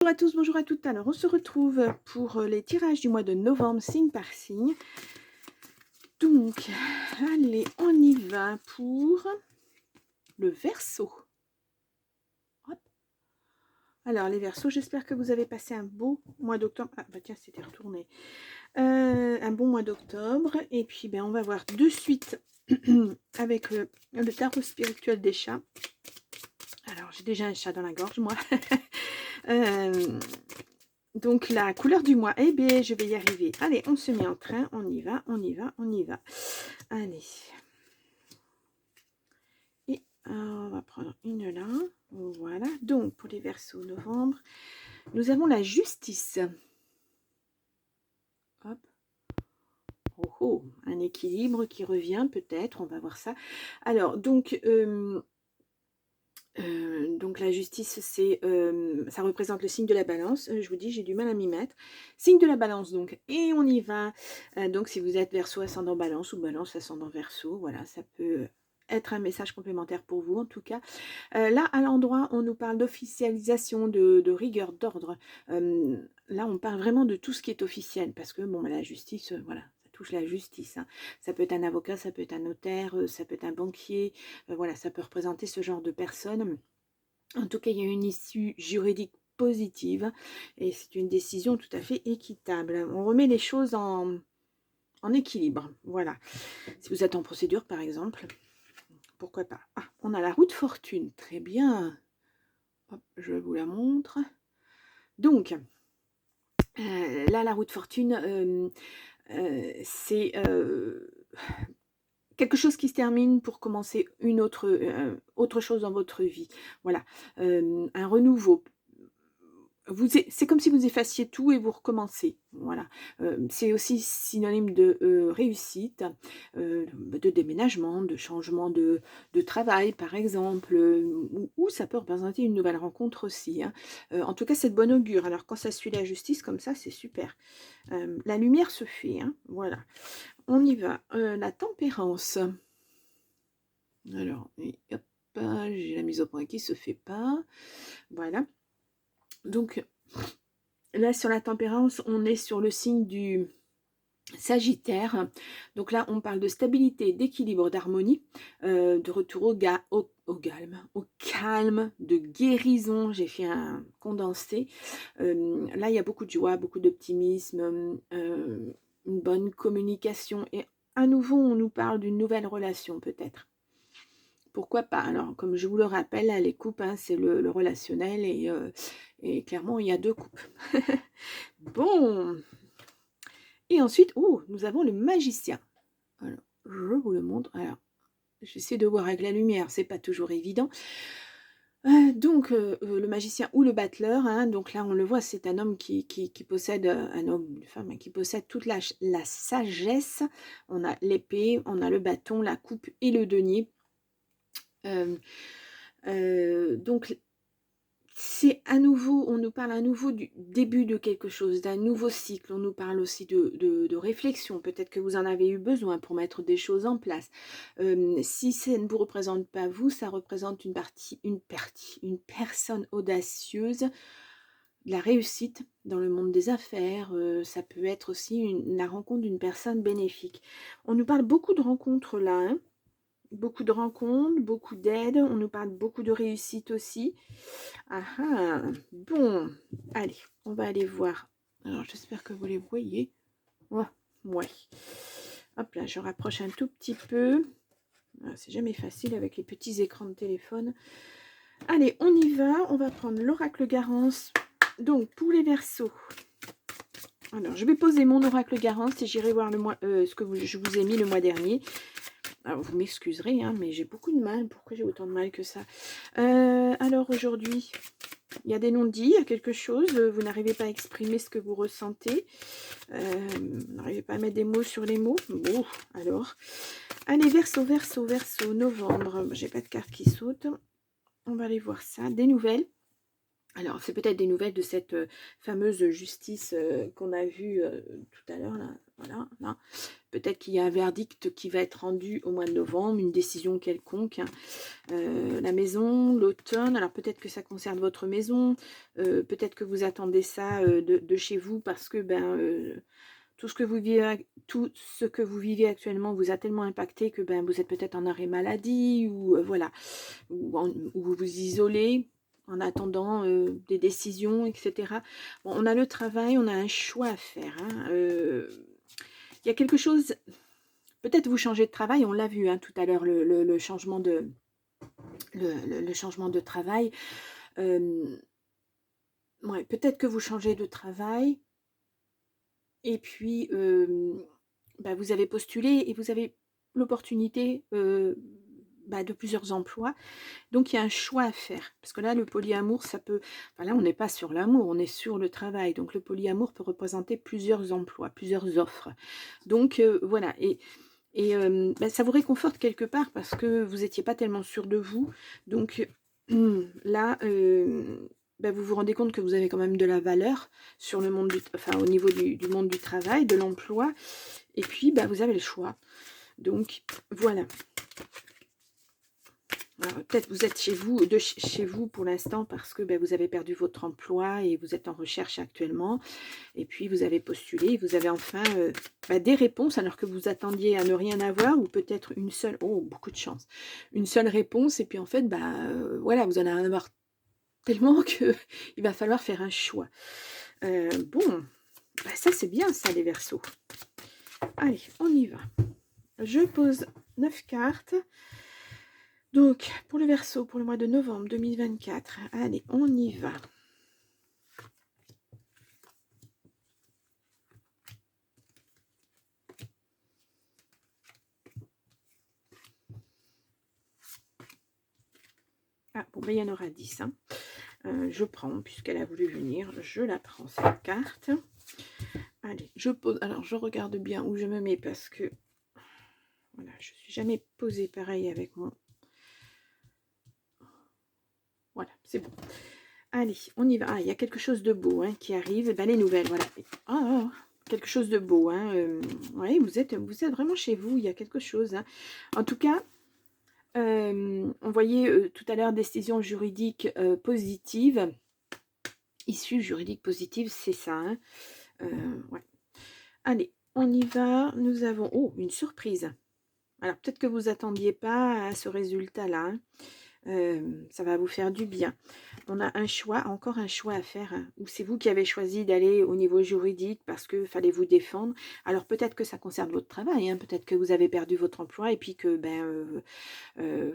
Bonjour à tous, bonjour à toutes. Alors, on se retrouve pour les tirages du mois de novembre, signe par signe. Donc, allez, on y va pour le Verseau. Hop. Alors, les Verseaux, j'espère que vous avez passé un beau mois d'octobre. Ah, bah tiens, c'était retourné. Un bon mois d'octobre. Et puis, ben, on va voir de suite avec le tarot spirituel des chats. Alors, j'ai déjà un chat dans la gorge, moi. Donc, la couleur du mois, eh bien, je vais y arriver. Allez, on se met en train, on y va, on y va, on y va. Allez. Et on va prendre une là. Voilà. Donc, pour les Verseaux novembre, nous avons la justice. Hop. Oh, oh, un équilibre qui revient peut-être, on va voir ça. Alors, donc la justice, ça représente le signe de la balance. Je vous dis, j'ai du mal à m'y mettre. Signe de la balance, donc. Et on y va. Donc, si vous êtes Verseau ascendant balance ou balance ascendant Verseau, voilà, ça peut être un message complémentaire pour vous, en tout cas. Là, à l'endroit, on nous parle d'officialisation, de rigueur, d'ordre. Là, on parle vraiment de tout ce qui est officiel, parce que, bon, la justice, voilà, ça touche la justice. Hein. Ça peut être un avocat, ça peut être un notaire, ça peut être un banquier, voilà, ça peut représenter ce genre de personnes. En tout cas, il y a une issue juridique positive, et c'est une décision tout à fait équitable. On remet les choses en équilibre, voilà. Si vous êtes en procédure, par exemple, pourquoi pas. Ah, on a la roue de fortune, très bien. Hop, je vous la montre. Donc, là, la roue de fortune, c'est quelque chose qui se termine pour commencer une autre chose dans votre vie. Voilà, un renouveau. C'est comme si vous effaciez tout et vous recommencez. Voilà. C'est aussi synonyme de réussite, de déménagement, de changement de travail, par exemple, ou ça peut représenter une nouvelle rencontre aussi. Hein. En tout cas, c'est de bon augure. Alors, quand ça suit la justice comme ça, c'est super. La lumière se fait. Hein. Voilà. On y va. La tempérance. Alors, hop, j'ai la mise au point qui se fait pas. Voilà. Donc, là, sur la tempérance, on est sur le signe du Sagittaire. Donc là, on parle de stabilité, d'équilibre, d'harmonie, de retour au calme, de guérison. J'ai fait un condensé. Là, il y a beaucoup de joie, beaucoup d'optimisme, une bonne communication. Et à nouveau, on nous parle d'une nouvelle relation peut-être. Pourquoi pas? Alors, comme je vous le rappelle, là, les coupes, hein, c'est le relationnel et clairement, il y a deux coupes. Bon, et ensuite, oh, nous avons le magicien. Alors, je vous le montre. Alors, j'essaie de voir avec la lumière, c'est pas toujours évident. Donc, le magicien ou le battleur, hein, donc là, on le voit, c'est un homme qui possède, un homme, une femme, hein, qui possède toute la sagesse. On a l'épée, on a le bâton, la coupe et le denier. Donc, c'est à nouveau, on nous parle à nouveau du début de quelque chose, d'un nouveau cycle. On nous parle aussi de réflexion. Peut-être que vous en avez eu besoin pour mettre des choses en place. Si ça ne vous représente pas vous, ça représente une personne audacieuse, la réussite dans le monde des affaires. Ça peut être aussi la rencontre d'une personne bénéfique. On nous parle beaucoup de rencontres là, hein. Beaucoup de rencontres, beaucoup d'aides. On nous parle beaucoup de réussite aussi. Ah ah, bon, allez, on va aller voir. Alors, j'espère que vous les voyez. Oh, ouais. Hop là, je rapproche un tout petit peu. Ah, c'est jamais facile avec les petits écrans de téléphone. Allez, on y va. On va prendre l'oracle Garance. Donc, pour les Verseaux. Alors, je vais poser mon oracle Garance et j'irai voir ce que je vous ai mis le mois dernier. Alors, vous m'excuserez, hein, mais j'ai beaucoup de mal. Pourquoi j'ai autant de mal que ça? Alors, aujourd'hui, il y a des non-dits, il y a quelque chose. Vous n'arrivez pas à exprimer ce que vous ressentez. Vous n'arrivez pas à mettre des mots sur les mots. Bon, alors. Allez, Verseau, Verseau, Verseau, novembre. J'ai pas de carte qui saute. On va aller voir ça. Des nouvelles. Alors, c'est peut-être des nouvelles de cette fameuse justice qu'on a vue tout à l'heure, là. Voilà, là. Peut-être qu'il y a un verdict qui va être rendu au mois de novembre, une décision quelconque, hein. La maison, l'automne, alors peut-être que ça concerne votre maison, peut-être que vous attendez ça de chez vous parce que tout ce que vous vivez actuellement vous a tellement impacté que vous êtes peut-être en arrêt maladie ou voilà, ou vous vous isolez en attendant des décisions, etc. Bon, on a le travail, on a un choix à faire, hein. Il y a quelque chose, peut-être vous changez de travail, on l'a vu hein, tout à l'heure, le changement le changement de travail. Ouais, peut-être que vous changez de travail et puis vous avez postulé et vous avez l'opportunité de plusieurs emplois. Donc il y a un choix à faire. Parce que là, le polyamour, ça peut... Enfin, là, on n'est pas sur l'amour, on est sur le travail. Donc le polyamour peut représenter plusieurs emplois, plusieurs offres. Donc voilà. Et ça vous réconforte quelque part parce que vous n'étiez pas tellement sûr de vous. Donc là, vous vous rendez compte que vous avez quand même de la valeur sur le monde au niveau du monde du travail, de l'emploi. Et puis, vous avez le choix. Donc, voilà. Peut-être vous êtes chez vous pour l'instant parce que vous avez perdu votre emploi et vous êtes en recherche actuellement. Et puis vous avez postulé, vous avez enfin des réponses alors que vous attendiez à ne rien avoir ou peut-être une seule, oh beaucoup de chance, une seule réponse et puis en fait voilà, vous en allez en avoir tellement que il va falloir faire un choix. Bon, ça c'est bien ça les Verseaux. Allez, on y va. Je pose 9 cartes. Donc, pour le Verseau, pour le mois de novembre 2024, allez, on y va. Ah, bon, il y en aura 10. Hein. Je prends, puisqu'elle a voulu venir, je la prends, cette carte. Allez, je pose. Alors, je regarde bien où je me mets parce que, voilà, je ne suis jamais posée pareil avec mon... Voilà, c'est bon. Allez, on y va. Ah, il y a quelque chose de beau hein, qui arrive. Les nouvelles, voilà. Quelque chose de beau. Hein. Oui, vous êtes vraiment chez vous. Il y a quelque chose. Hein. En tout cas, on voyait tout à l'heure décision juridique positive. Issue juridique positive, c'est ça. Hein. Ouais. Allez, on y va. Nous avons... Oh, une surprise. Alors, peut-être que vous attendiez pas à ce résultat-là. Hein. Ça va vous faire du bien. On a un choix, encore un choix à faire. Hein, ou c'est vous qui avez choisi d'aller au niveau juridique parce que fallait vous défendre. Alors peut-être que ça concerne votre travail. Hein, peut-être que vous avez perdu votre emploi et puis que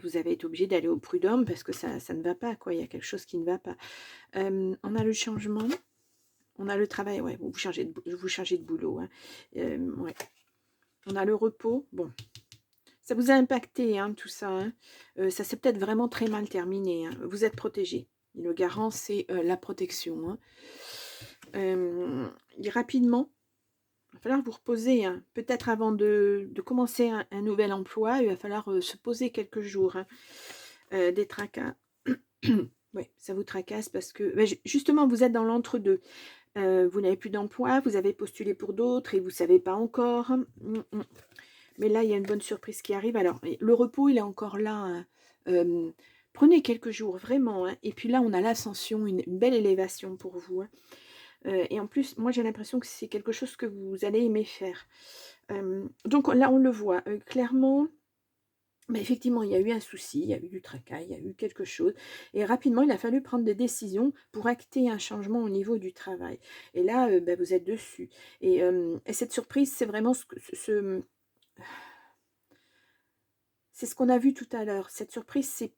vous avez été obligé d'aller au prud'homme parce que ça ne va pas. Quoi. Il y a quelque chose qui ne va pas. On a le changement. On a le travail. Ouais, vous changez de boulot. Hein. Ouais. On a le repos. Bon. Ça vous a impacté, hein, tout ça. Hein. Ça s'est peut-être vraiment très mal terminé. Hein. Vous êtes protégé. Le garant, c'est la protection. Hein. Rapidement, il va falloir vous reposer. Hein. Peut-être avant de commencer un nouvel emploi, il va falloir se poser quelques jours. Hein. Des tracas. Oui, ça vous tracasse parce que, justement, vous êtes dans l'entre-deux. Vous n'avez plus d'emploi, vous avez postulé pour d'autres et vous ne savez pas encore. Mais là, il y a une bonne surprise qui arrive. Alors, le repos, il est encore là. Hein. Prenez quelques jours, vraiment. Hein. Et puis là, on a l'ascension, une belle élévation pour vous. Hein. Et en plus, moi, j'ai l'impression que c'est quelque chose que vous allez aimer faire. Donc là, on le voit. Clairement, effectivement, il y a eu un souci, il y a eu du tracas, il y a eu quelque chose. Et rapidement, il a fallu prendre des décisions pour acter un changement au niveau du travail. Et là, vous êtes dessus. Et cette surprise, c'est vraiment c'est ce qu'on a vu tout à l'heure. Cette surprise, c'est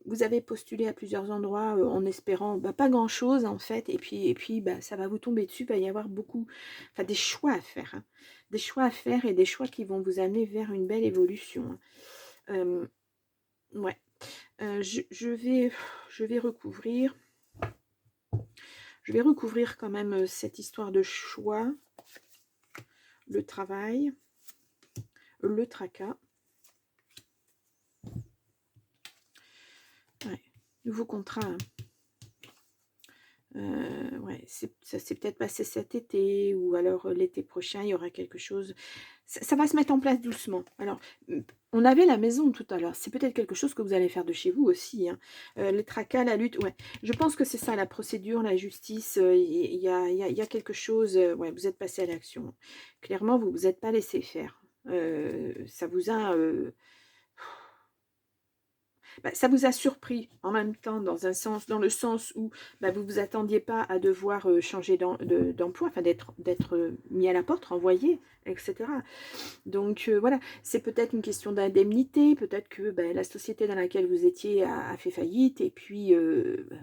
vous avez postulé à plusieurs endroits en espérant pas grand-chose en fait. Et puis ça va vous tomber dessus. Il va y avoir des choix à faire. Hein. Des choix à faire et des choix qui vont vous amener vers une belle évolution. Hein. Ouais. Je vais recouvrir. Je vais recouvrir quand même cette histoire de choix. Le travail. Le tracas. Ouais. Nouveau contrat. Hein. Ouais, ça s'est peut-être passé cet été ou alors l'été prochain, il y aura quelque chose. Ça va se mettre en place doucement. Alors, on avait la maison tout à l'heure. C'est peut-être quelque chose que vous allez faire de chez vous aussi, hein. Les tracas, la lutte, ouais. Je pense que c'est ça, la procédure, la justice. Il y a quelque chose. Ouais, vous êtes passé à l'action. Clairement, vous vous êtes pas laissé faire. Ça vous a bah, ça vous a surpris en même temps dans le sens où bah, vous vous attendiez pas à devoir changer d'emploi, enfin d'être mis à la porte, renvoyé, etc. Donc voilà, c'est peut-être une question d'indemnité, peut-être que bah, la société dans laquelle vous étiez a fait faillite et puis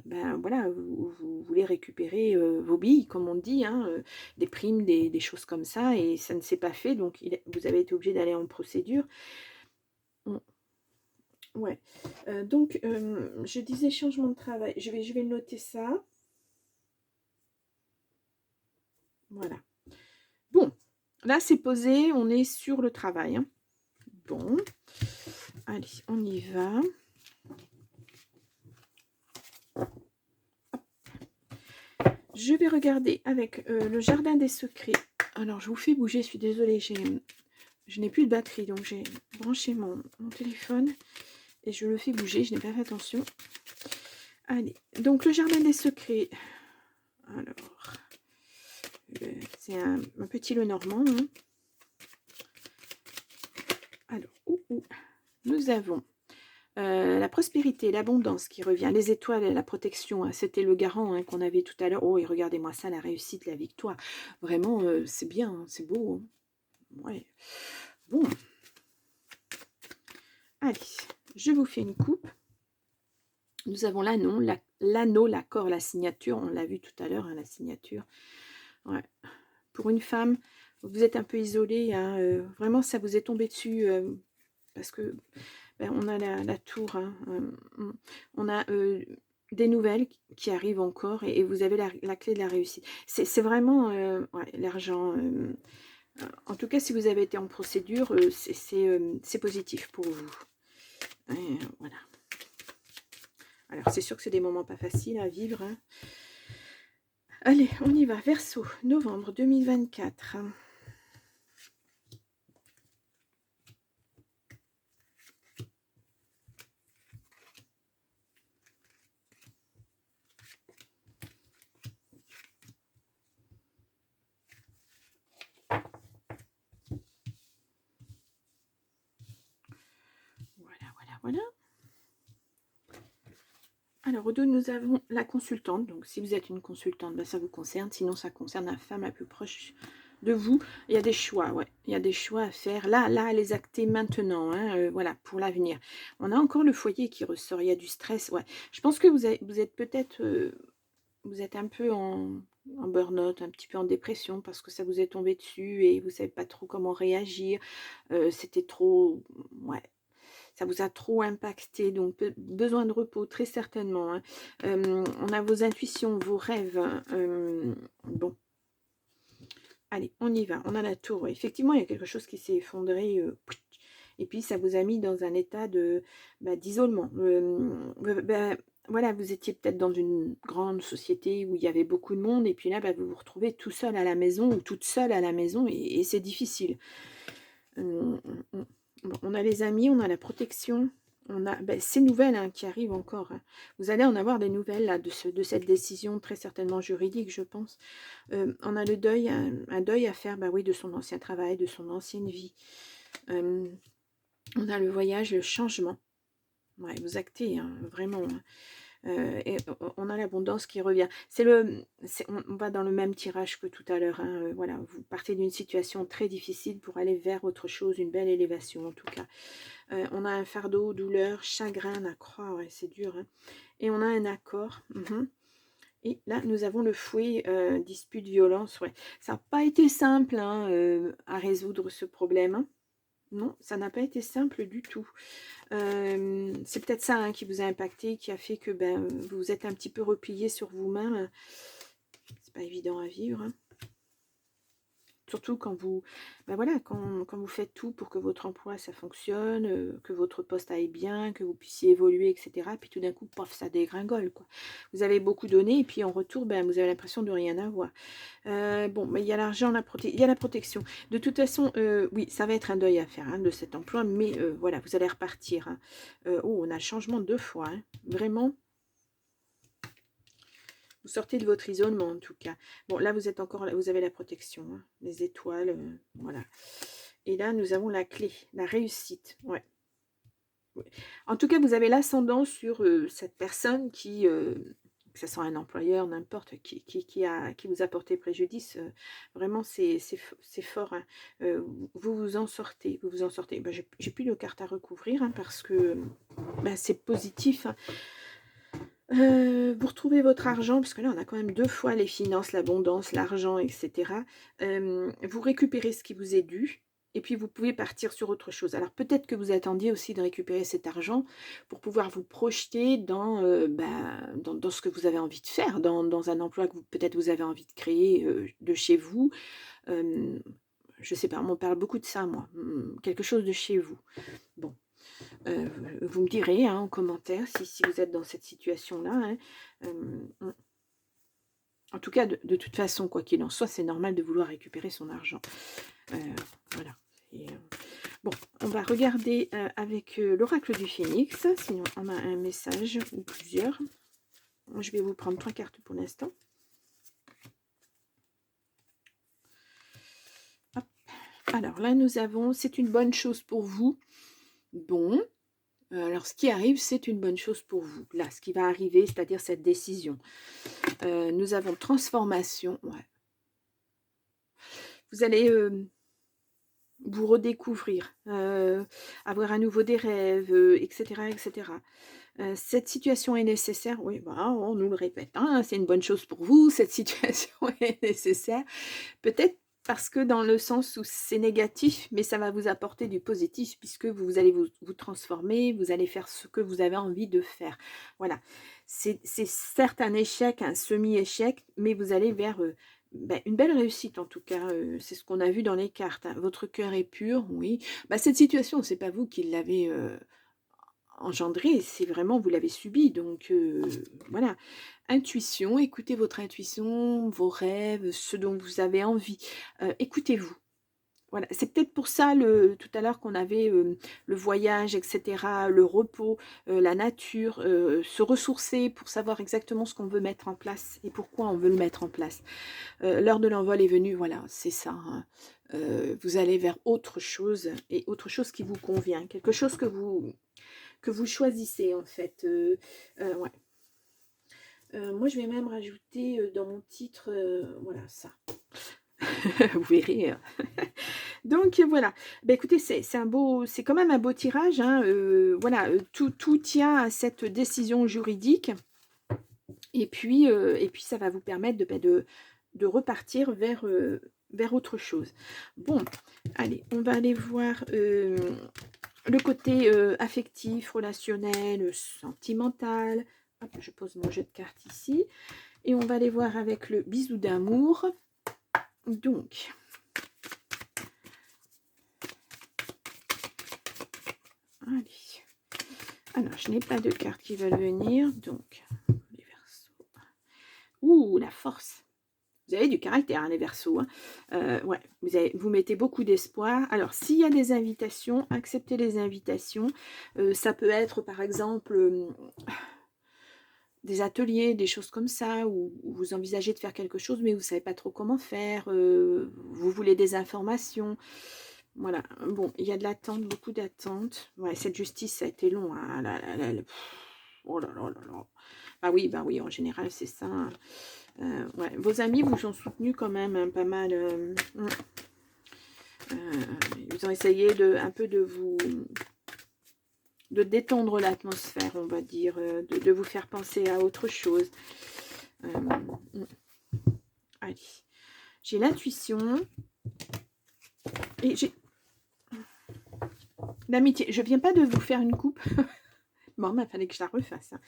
ben voilà, vous voulez récupérer vos billes, comme on dit, hein, des primes, des choses comme ça, et ça ne s'est pas fait, donc vous avez été obligé d'aller en procédure. Ouais, donc je disais changement de travail. Je vais noter ça. Voilà. Bon, là c'est posé, on est sur le travail, hein. Bon, allez, on y va. Je vais regarder avec le jardin des secrets. Alors, je vous fais bouger, je suis désolée, je n'ai plus de batterie, donc j'ai branché mon téléphone et je le fais bouger, je n'ai pas fait attention. Allez, donc le jardin des secrets. Alors, c'est un petit Lenormand, hein. Alors, nous avons la prospérité, l'abondance qui revient, les étoiles et la protection, hein. C'était le garant, hein, qu'on avait tout à l'heure. Oh, et regardez-moi ça, la réussite, la victoire. Vraiment, c'est bien, hein, c'est beau, hein. Ouais. Bon, allez, je vous fais une coupe. Nous avons l'anneau, l'accord, la signature. On l'a vu tout à l'heure, hein, la signature. Ouais. Pour une femme, vous êtes un peu isolée, hein, vraiment, ça vous est tombé dessus parce que ben, on a la tour, hein, on a des nouvelles qui arrivent encore et vous avez la clé de la réussite. C'est vraiment ouais, l'argent. En tout cas, si vous avez été en procédure, c'est positif pour vous. Voilà. Alors, c'est sûr que c'est des moments pas faciles à vivre, hein. Allez, on y va. Verseau, novembre 2024. Voilà. Alors, au dos, nous avons la consultante. Donc, si vous êtes une consultante, ben, ça vous concerne. Sinon, ça concerne la femme la plus proche de vous. Il y a des choix, ouais. Il y a des choix à faire. Là, à les acter maintenant, hein, voilà, pour l'avenir. On a encore le foyer qui ressort. Il y a du stress, ouais. Je pense que vous êtes peut-être... vous êtes un peu en burn-out, un petit peu en dépression parce que ça vous est tombé dessus et vous ne savez pas trop comment réagir. C'était trop... Ouais, ça vous a trop impacté, donc besoin de repos, très certainement, hein. On a vos intuitions, vos rêves. Bon, allez, on y va. On a la tour. Effectivement, il y a quelque chose qui s'est effondré. Et puis, ça vous a mis dans un état d'isolement. Voilà, vous étiez peut-être dans une grande société où il y avait beaucoup de monde. Et puis là, vous vous retrouvez tout seul à la maison ou toute seule à la maison. Et c'est difficile. Bon, on a les amis, on a la protection, on a ces nouvelles, hein, qui arrivent encore, hein. Vous allez en avoir des nouvelles là, de cette décision très certainement juridique, je pense. On a le deuil, un deuil à faire, oui, de son ancien travail, de son ancienne vie. On a le voyage, le changement. Ouais, vous actez, hein, vraiment, hein. Et on a l'abondance qui revient. On va dans le même tirage que tout à l'heure, hein, voilà, vous partez d'une situation très difficile pour aller vers autre chose, une belle élévation en tout cas. On a un fardeau, douleur, chagrin à croire, ouais, c'est dur, hein. Et on a un accord. Et là, nous avons le fouet, dispute, violence. Ouais. Ça n'a pas été simple, hein, à résoudre ce problème, hein. Non, ça n'a pas été simple du tout. C'est peut-être ça, hein, qui vous a impacté, qui a fait que vous vous êtes un petit peu replié sur vous-même. C'est pas évident à vivre, hein. surtout quand vous, ben voilà, quand vous faites tout pour que votre emploi, ça fonctionne, que votre poste aille bien, que vous puissiez évoluer, etc. Puis tout d'un coup, pof, ça dégringole, quoi. Vous avez beaucoup donné, et puis en retour, ben, vous avez l'impression de rien avoir. Bon, mais il y a l'argent, il y a la protection. De toute façon, oui, ça va être un deuil à faire hein, de cet emploi, mais voilà, vous allez repartir. Hein. Oh, on a le changement 2 fois. Hein. Vraiment, vous sortez de votre isolement en tout cas. Bon, là, vous êtes encore là, vous avez la protection, hein, les étoiles, voilà. Et là, nous avons la clé, la réussite. Ouais. Ouais. En tout cas, vous avez l'ascendant sur cette personne qui, que ce soit un employeur, n'importe, qui vous a porté préjudice. Vraiment, c'est fort. Hein. Vous vous en sortez. Vous vous en sortez. Ben, j'ai plus de cartes à recouvrir hein, parce que ben, c'est positif. Hein. Vous retrouvez votre argent, parce que là, on a quand même 2 fois les finances, l'abondance, l'argent, etc. Vous récupérez ce qui vous est dû, et puis vous pouvez partir sur autre chose. Alors peut-être que vous attendiez aussi de récupérer cet argent pour pouvoir vous projeter dans ce que vous avez envie de faire, dans un emploi que peut-être vous avez envie de créer de chez vous. Je sais pas, on me parle beaucoup de ça, moi. Quelque chose de chez vous. Bon. Vous me direz hein, en commentaire si vous êtes dans cette situation-là. Hein. En tout cas, de toute façon, quoi qu'il en soit, c'est normal de vouloir récupérer son argent. Voilà. Et, bon, on va regarder avec l'oracle du Phénix, sinon on a un message ou plusieurs. Je vais vous prendre 3 cartes pour l'instant. Alors là, nous avons, c'est une bonne chose pour vous. Bon, alors, ce qui arrive, c'est une bonne chose pour vous. Là, ce qui va arriver, c'est-à-dire cette décision. Nous avons transformation. Ouais. Vous allez vous redécouvrir, avoir à nouveau des rêves, etc. etc. Cette situation est nécessaire. Oui, bah, on nous le répète. Hein, c'est une bonne chose pour vous. Cette situation est nécessaire. Peut-être parce que dans le sens où c'est négatif, mais ça va vous apporter du positif, puisque vous allez vous transformer, vous allez faire ce que vous avez envie de faire. Voilà. C'est certes un échec, un semi-échec, mais vous allez vers une belle réussite en tout cas. C'est ce qu'on a vu dans les cartes. Hein. Votre cœur est pur, oui. Cette situation, c'est pas vous qui l'avez engendrée, c'est vraiment vous l'avez subie. Donc voilà. Intuition, écoutez votre intuition, vos rêves, ce dont vous avez envie. Écoutez-vous. Voilà, c'est peut-être pour ça tout à l'heure qu'on avait le voyage, etc., le repos, la nature, se ressourcer pour savoir exactement ce qu'on veut mettre en place et pourquoi on veut le mettre en place. L'heure de l'envol est venue, voilà, c'est ça. Hein. Vous allez vers autre chose et autre chose qui vous convient, quelque chose que vous choisissez en fait. Ouais. Moi, je vais même rajouter dans mon titre, voilà, ça. Vous verrez. Donc, voilà. Écoutez, c'est quand même un beau tirage. Hein. Voilà, tout tient à cette décision juridique. Et puis ça va vous permettre de repartir vers autre chose. Bon, allez, on va aller voir le côté affectif, relationnel, sentimental. Hop, je pose mon jeu de cartes ici. Et on va aller voir avec le bisou d'amour. Donc, allez. Alors, je n'ai pas de cartes qui veulent venir. Donc, les Verseaux. Ouh, la force. Vous avez du caractère, hein, les Verseaux. Hein. Ouais, vous mettez beaucoup d'espoir. Alors, s'il y a des invitations, acceptez les invitations. Ça peut être, par exemple... des ateliers, des choses comme ça, où vous envisagez de faire quelque chose, mais vous ne savez pas trop comment faire, vous voulez des informations. Voilà, bon, il y a de l'attente, beaucoup d'attente. Ouais, cette justice, ça a été long. Hein. Oh là là là là. Bah oui, en général, c'est ça. Ouais. Vos amis vous ont soutenu quand même, hein, pas mal. Ils ont essayé un peu de détendre l'atmosphère, on va dire, de vous faire penser à autre chose. Allez, j'ai l'intuition et j'ai l'amitié. Je viens pas de vous faire une coupe. Bon, il fallait que je la refasse. Hein.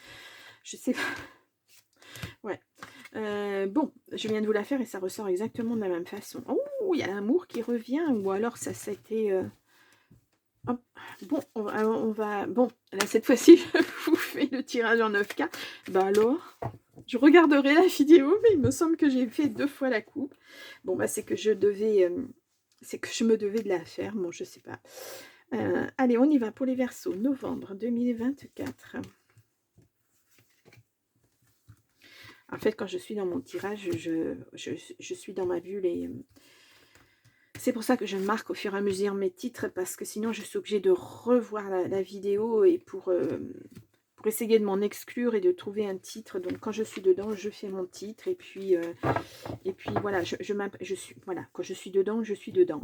Je sais pas. Ouais. Bon, je viens de vous la faire et ça ressort exactement de la même façon. Oh, il y a l'amour qui revient, ou alors ça c'était... hop. Bon, bon, là cette fois-ci, je vous fais le tirage en 9 cartes. Bah alors, je regarderai la vidéo, mais il me semble que j'ai fait 2 fois la coupe. Bon, bah c'est que je devais... c'est que je me devais de la faire, bon, je sais pas. Allez, on y va pour les Verseaux, novembre 2024. En fait, quand je suis dans mon tirage, je suis dans ma bulle et c'est pour ça que je marque au fur et à mesure mes titres, parce que sinon je suis obligée de revoir la vidéo et pour essayer de m'en exclure et de trouver un titre. Donc quand je suis dedans, je fais mon titre et puis voilà, je suis, voilà, quand je suis dedans, je suis dedans.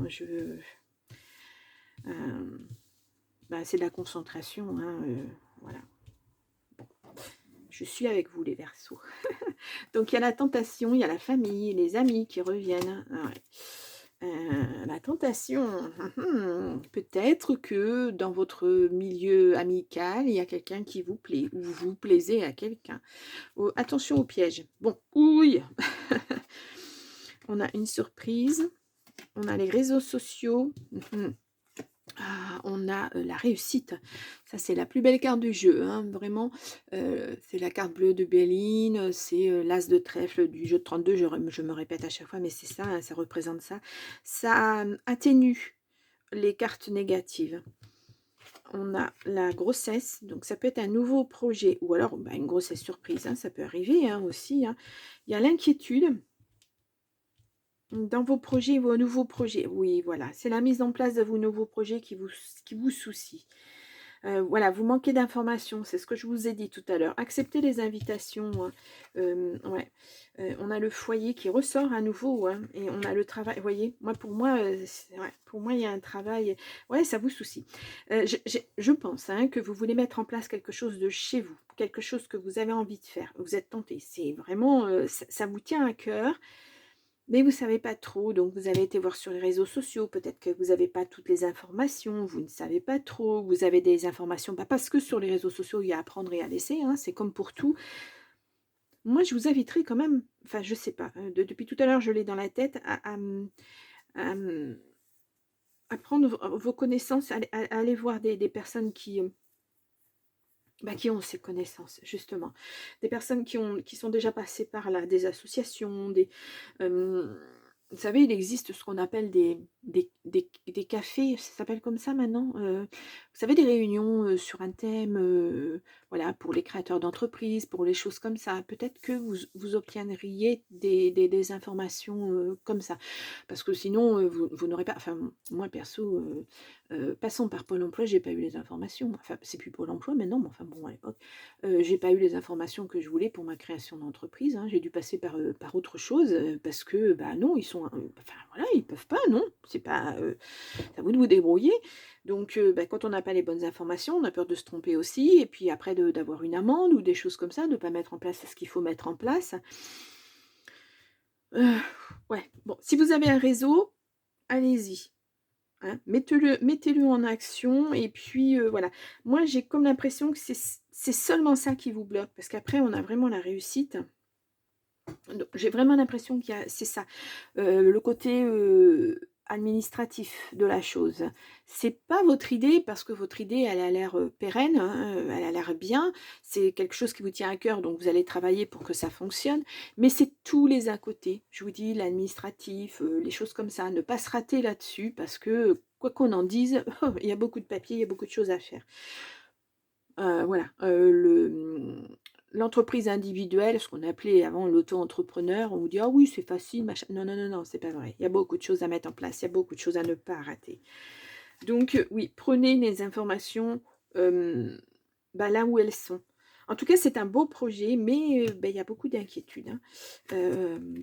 Bah, c'est de la concentration, hein, voilà. Je suis avec vous les Verseaux. Donc il y a la tentation, il y a la famille, les amis qui reviennent. Ah ouais. La tentation, peut-être que dans votre milieu amical, il y a quelqu'un qui vous plaît, ou vous plaisez à quelqu'un. Oh, attention au piège. Bon, oui. On a une surprise. On a les réseaux sociaux. On a la réussite. Ça, c'est la plus belle carte du jeu, hein, vraiment. C'est la carte bleue de Béline, c'est l'as de trèfle du jeu de 32. Je me répète à chaque fois, mais c'est ça, hein, ça représente ça. Ça atténue les cartes négatives. On a la grossesse, donc ça peut être un nouveau projet, ou alors bah, une grossesse surprise, hein, ça peut arriver hein, aussi. Hein. Il y a l'inquiétude. Dans vos projets, vos nouveaux projets, oui, voilà, c'est la mise en place de vos nouveaux projets qui vous soucie. Voilà, vous manquez d'informations, c'est ce que je vous ai dit tout à l'heure. Acceptez les invitations. Hein. Ouais. On a le foyer qui ressort à nouveau, hein, et on a le travail. Vous voyez, pour moi, il y a un travail. Ouais, ça vous soucie. Je pense hein, que vous voulez mettre en place quelque chose de chez vous, quelque chose que vous avez envie de faire. Vous êtes tenté. C'est vraiment, ça vous tient à cœur. Mais vous ne savez pas trop, donc vous avez été voir sur les réseaux sociaux, peut-être que vous n'avez pas toutes les informations, vous ne savez pas trop, vous avez des informations, pas parce que sur les réseaux sociaux, il y a à prendre et à laisser, hein, c'est comme pour tout. Moi, je vous inviterai quand même, enfin, je ne sais pas, depuis tout à l'heure, je l'ai dans la tête, à prendre vos connaissances, à aller voir des personnes qui ont ces connaissances, justement. Des personnes qui sont déjà passées par là, des associations, vous savez, il existe ce qu'on appelle des cafés, ça s'appelle comme ça maintenant. Vous savez, des réunions sur un thème, voilà, pour les créateurs d'entreprises, pour les choses comme ça. Peut-être que vous obtiendriez des informations comme ça. Parce que sinon, vous n'aurez pas... Enfin, moi, perso, passons par Pôle emploi, j'ai pas eu les informations. Enfin, c'est plus Pôle emploi maintenant, mais enfin bon, à l'époque, j'ai pas eu les informations que je voulais pour ma création d'entreprise. Hein. J'ai dû passer par autre chose parce que, bah non, ils sont... enfin, voilà, ils peuvent pas, non. C'est pas... c'est à vous de vous débrouiller. Donc, quand on n'a pas les bonnes informations, on a peur de se tromper aussi. Et puis après, d'avoir une amende ou des choses comme ça, de ne pas mettre en place ce qu'il faut mettre en place. Ouais, bon, si vous avez un réseau, allez-y. Hein, mettez-le en action et puis voilà. Moi, j'ai comme l'impression que c'est seulement ça qui vous bloque parce qu'après, on a vraiment la réussite. J'ai vraiment l'impression c'est ça. Le côté administratif de la chose. C'est pas votre idée parce que votre idée, elle a l'air pérenne, hein, elle a l'air bien. C'est quelque chose qui vous tient à cœur, donc vous allez travailler pour que ça fonctionne. Mais c'est tous les à côté. Je vous dis, l'administratif, les choses comme ça. Ne pas se rater là-dessus parce que, quoi qu'on en dise, il y a beaucoup de papiers, il y a beaucoup de choses à faire. Voilà, l'entreprise individuelle, ce qu'on appelait avant l'auto-entrepreneur, on vous dit: «Ah oui, c'est facile, machin». Non, non, non, non, c'est pas vrai. Il y a beaucoup de choses à mettre en place, il y a beaucoup de choses à ne pas rater. Donc oui, prenez les informations, là où elles sont. En tout cas, c'est un beau projet, mais il y a beaucoup d'inquiétudes, hein.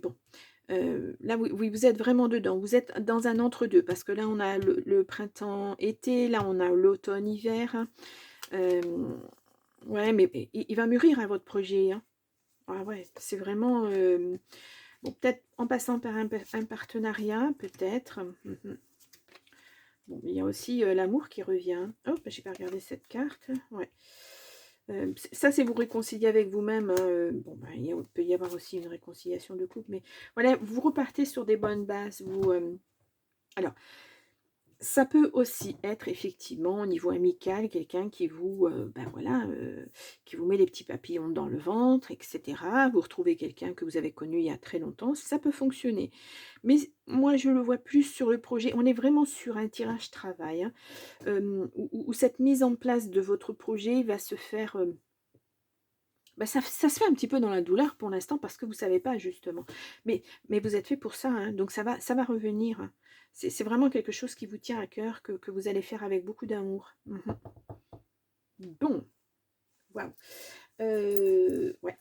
Bon, là, oui, vous êtes vraiment dedans. Vous êtes dans un entre-deux parce que là, on a le printemps-été, là, on a l'automne-hiver. Ouais, mais il va mûrir, hein, votre projet, hein. Ah ouais, c'est vraiment... bon, peut-être en passant par un partenariat, peut-être. Bon, il y a aussi l'amour qui revient. Oh, j'ai pas regardé cette carte. Ouais. Ça, c'est vous réconcilier avec vous-même. Hein. Bon, il peut y avoir aussi une réconciliation de couple. Mais voilà, vous repartez sur des bonnes bases. Alors, ça peut aussi être effectivement au niveau amical, quelqu'un qui vous, ben voilà, qui vous met des petits papillons dans le ventre, et cetera. Vous retrouvez quelqu'un que vous avez connu il y a très longtemps, ça peut fonctionner. Mais moi, je le vois plus sur le projet. On est vraiment sur un tirage travail, hein, où cette mise en place de votre projet va se faire, bah, ça se fait un petit peu dans la douleur pour l'instant parce que vous savez pas justement. Mais vous êtes fait pour ça, hein, donc ça va revenir, hein. C'est vraiment quelque chose qui vous tient à cœur, que vous allez faire avec beaucoup d'amour. Mmh. Bon, waouh, ouais.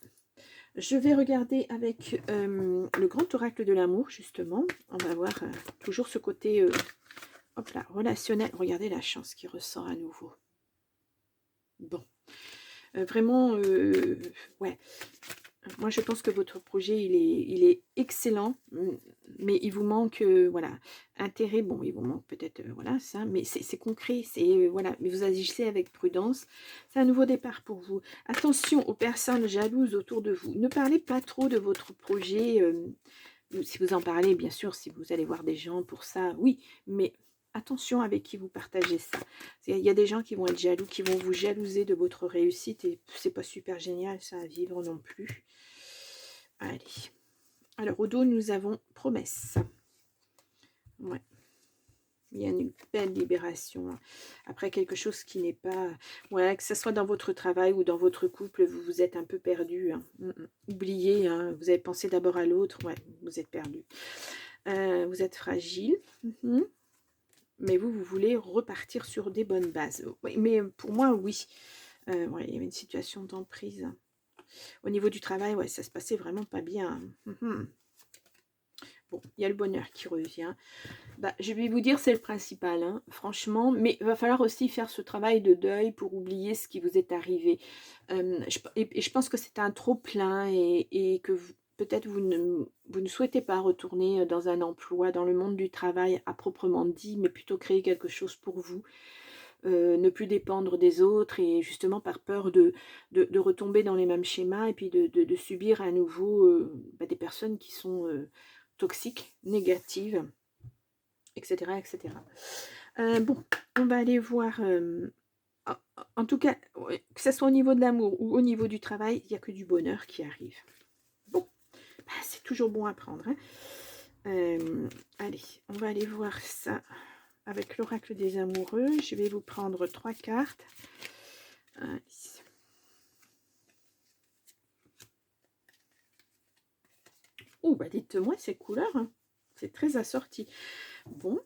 Je vais regarder avec, le grand oracle de l'amour justement. On va voir, toujours ce côté, hop là, relationnel. Regardez la chance qui ressort à nouveau. Bon, vraiment, ouais. Moi, je pense que votre projet, il est excellent, mais il vous manque, voilà, intérêt. Bon, il vous manque peut-être, voilà, ça, mais c'est concret, voilà, mais vous agissez avec prudence. C'est un nouveau départ pour vous. Attention aux personnes jalouses autour de vous. Ne parlez pas trop de votre projet, si vous en parlez, bien sûr, si vous allez voir des gens pour ça, oui, mais attention avec qui vous partagez ça. Il y a des gens qui vont être jaloux, qui vont vous jalouser de votre réussite et c'est pas super génial ça à vivre non plus. Allez. Alors, au dos, nous avons promesse. Ouais. Il y a une belle libération. Après quelque chose qui n'est pas... Ouais, que ce soit dans votre travail ou dans votre couple, vous vous êtes un peu perdu. Hein. Oubliez, hein, vous avez pensé d'abord à l'autre. Ouais, vous êtes perdu. Vous êtes fragile. Mais vous voulez repartir sur des bonnes bases. Oui, mais pour moi, oui. Ouais, il y avait une situation d'emprise. Au niveau du travail, ouais, ça se passait vraiment pas bien. Bon, il y a le bonheur qui revient. Bah, je vais vous dire, c'est le principal, hein, franchement. Mais il va falloir aussi faire ce travail de deuil pour oublier ce qui vous est arrivé. Et je pense que c'est un trop-plein et que peut-être vous ne souhaitez pas retourner dans un emploi, dans le monde du travail à proprement dit, mais plutôt créer quelque chose pour vous. Ne plus dépendre des autres et justement par peur de retomber dans les mêmes schémas et puis de subir à nouveau des personnes qui sont toxiques, négatives, etc. etc. Bon, on va aller voir, en tout cas, ouais, que ce soit au niveau de l'amour ou au niveau du travail, il n'y a que du bonheur qui arrive. Bon, c'est toujours bon à prendre. Hein. Allez, on va aller voir ça avec l'oracle des amoureux. Je vais vous prendre 3 cartes. Allez. Oh, bah dites-moi ces couleurs. Hein. C'est très assorti. Bon.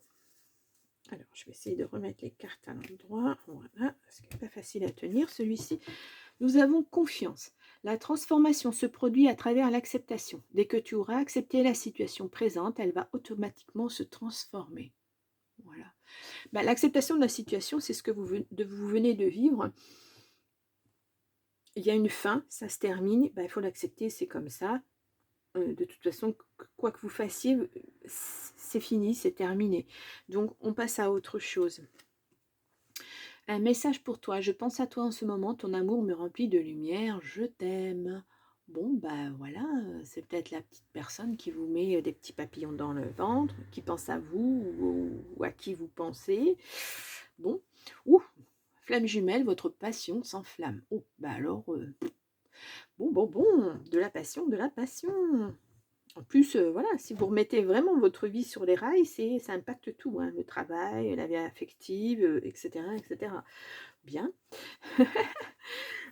Alors, je vais essayer de remettre les cartes à l'endroit. Voilà, parce qu'il n'est pas facile à tenir celui-ci. Nous avons confiance. La transformation se produit à travers l'acceptation. Dès que tu auras accepté la situation présente, elle va automatiquement se transformer. Voilà. Bah, l'acceptation de la situation, c'est ce que vous venez de vivre. Il y a une fin, ça se termine, bah, il faut l'accepter, c'est comme ça. De toute façon, quoi que vous fassiez, c'est fini, c'est terminé. Donc, on passe à autre chose. Un message pour toi. Je pense à toi en ce moment. Ton amour me remplit de lumière. Je t'aime. Bon, bah voilà, c'est peut-être la petite personne qui vous met des petits papillons dans le ventre, qui pense à vous ou à qui vous pensez. Bon, ouh, flamme jumelle, votre passion s'enflamme. Oh, bah alors, bon, de la passion, de la passion. En plus, voilà, si vous remettez vraiment votre vie sur les rails, ça impacte tout, hein, le travail, la vie affective, etc., etc. Bien.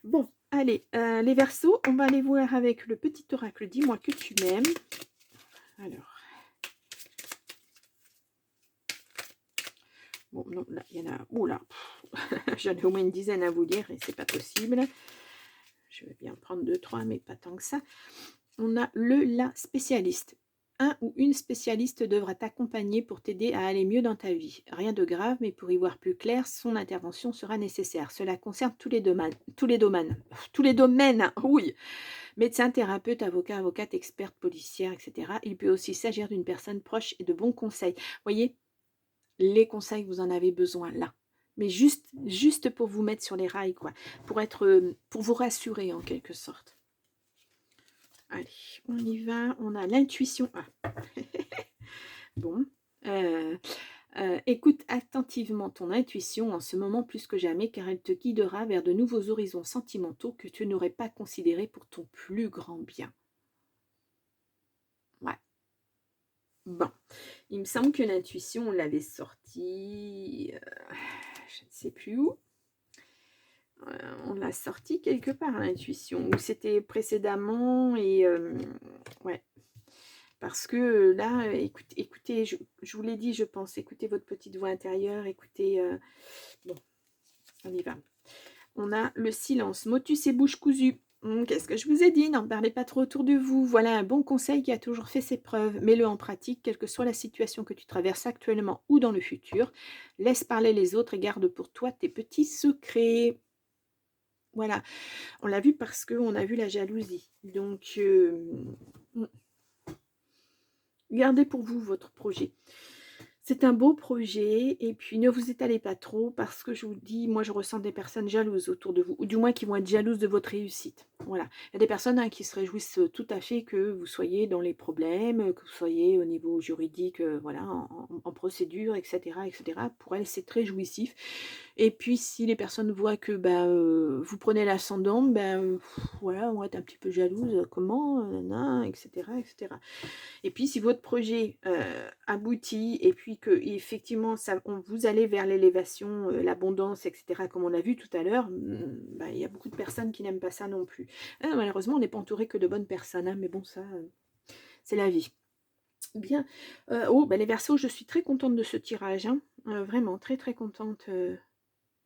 Bon, allez, les Verseaux, on va aller voir avec le petit oracle. Dis-moi que tu m'aimes. Alors. Bon, non, là, il y en a... Oula, j'en ai au moins une dizaine à vous lire et c'est pas possible. Je vais bien prendre 2, 3, mais pas tant que ça. On a la spécialiste. Un ou une spécialiste devra t'accompagner pour t'aider à aller mieux dans ta vie. Rien de grave, mais pour y voir plus clair, son intervention sera nécessaire. Cela concerne tous les domaines. Tous les domaines, oui. Médecin, thérapeute, avocat, avocate, experte, policière, etc. Il peut aussi s'agir d'une personne proche et de bons conseils. Voyez, les conseils, vous en avez besoin là. Mais juste pour vous mettre sur les rails, quoi. Pour vous rassurer en quelque sorte. Allez, on y va. On a l'intuition. Ah. Bon. Écoute attentivement ton intuition en ce moment plus que jamais, car elle te guidera vers de nouveaux horizons sentimentaux que tu n'aurais pas considérés pour ton plus grand bien. Ouais. Bon, il me semble que l'intuition, on l'avait sortie, je ne sais plus où. On l'a sortie quelque part, l'intuition, ou c'était précédemment et ouais. Parce que, là, écoutez, je vous l'ai dit, je pense, écoutez votre petite voix intérieure, écoutez, bon, on y va. On a le silence, motus et bouche cousue. Qu'est-ce que je vous ai dit? N'en parlez pas trop autour de vous. Voilà un bon conseil qui a toujours fait ses preuves. Mets-le en pratique, quelle que soit la situation que tu traverses actuellement ou dans le futur. Laisse parler les autres et garde pour toi tes petits secrets. Voilà, on l'a vu parce qu'on a vu la jalousie. Donc, gardez pour vous votre projet. C'est un beau projet et puis ne vous étalez pas trop parce que je vous dis, moi je ressens des personnes jalouses autour de vous, ou du moins qui vont être jalouses de votre réussite. Voilà. Il y a des personnes qui se réjouissent tout à fait que vous soyez dans les problèmes, que vous soyez au niveau juridique, voilà, en procédure, etc., etc. Pour elles, c'est très jouissif. Et puis si les personnes voient que vous prenez l'ascendant, voilà, on va être un petit peu jalouse, comment, nanana, etc., etc. Et puis si votre projet aboutit et puis que effectivement vous allez vers l'élévation, l'abondance, etc., comme on a vu tout à l'heure, il y a beaucoup de personnes qui n'aiment pas ça non plus. Malheureusement, on n'est pas entouré que de bonnes personnes, hein, mais bon, ça, c'est la vie. Bien. Les Verseaux, je suis très contente de ce tirage, hein, vraiment très très contente.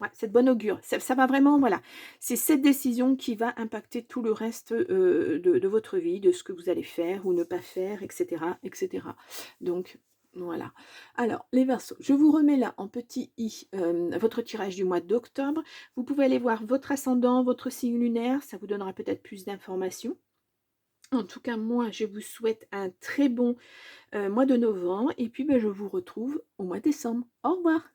Ouais, c'est de bon augure. Ça va vraiment, voilà. C'est cette décision qui va impacter tout le reste de votre vie, de ce que vous allez faire ou ne pas faire, etc., etc. Donc, voilà. Alors, les Verseaux, je vous remets là en petit i votre tirage du mois d'octobre. Vous pouvez aller voir votre ascendant, votre signe lunaire. Ça vous donnera peut-être plus d'informations. En tout cas, moi, je vous souhaite un très bon mois de novembre. Et puis, je vous retrouve au mois de décembre. Au revoir.